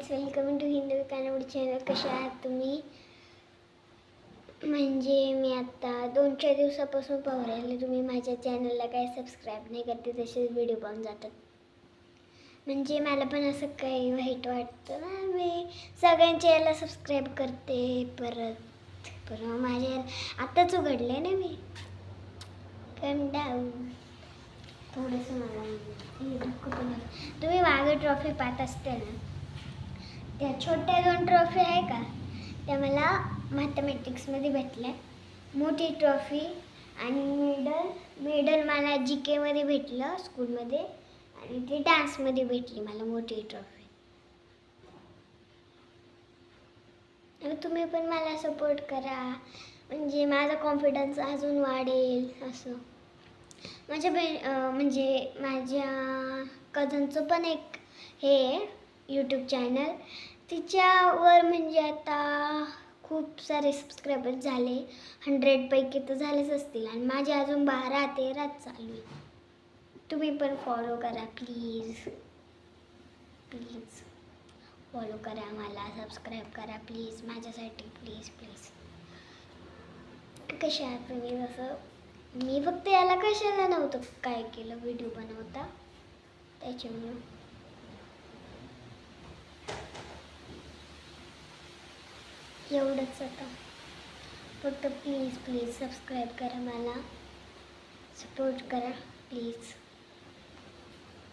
Guys, welcome to Hindavi Kanwadi channel. कसे आहात तुम्ही? म्हणजे मी आता 2-4 दिवसापासून पाहू राहिले तुम्ही माझ्या चॅनलला काही सबस्क्राईब नाही करते, तसेच व्हिडिओ पाहून जातात. म्हणजे मला पण असं काही वाईट वाटतं ना. मी सगळ्यांच्या याला सबस्क्राईब करते, परत माझ्या आत्ताच उघडले ना मी. कम डाऊन थोडंसं मला तुम्ही मागे ट्रॉफी पाहत असते ना, त्या छोट्या 2 ट्रॉफी आहे का, त्या मला मॅथमॅटिक्समध्ये भेटल्या. मोठी ट्रॉफी आणि मेडल मला GK मध्ये भेटलं स्कूलमध्ये, आणि ती डान्समध्ये भेटली मला मोठी ट्रॉफी. तुम्ही पण मला सपोर्ट करा, म्हणजे माझा कॉन्फिडन्स अजून वाढेल. असं म्हणजे माझ्या कझनचं पण एक हे यूट्यूब चॅनल, तिच्यावर म्हणजे आता खूप सारे सबस्क्रायबर झाले. 100 पैकी तर झालेच असतील, आणि माझे अजून 12-13 चालू आहे. तुम्ही पण फॉलो करा प्लीज फॉलो करा, मला सबस्क्राईब करा प्लीज, माझ्यासाठी प्लीज. कशा आहात तुम्ही? जसं मी फक्त याला कशाला नव्हतं काय केलं व्हिडिओ बनवता, त्याच्यामुळे एवढंच. आता फक्त प्लीज सबस्क्राईब करा, मला सपोर्ट करा प्लीज.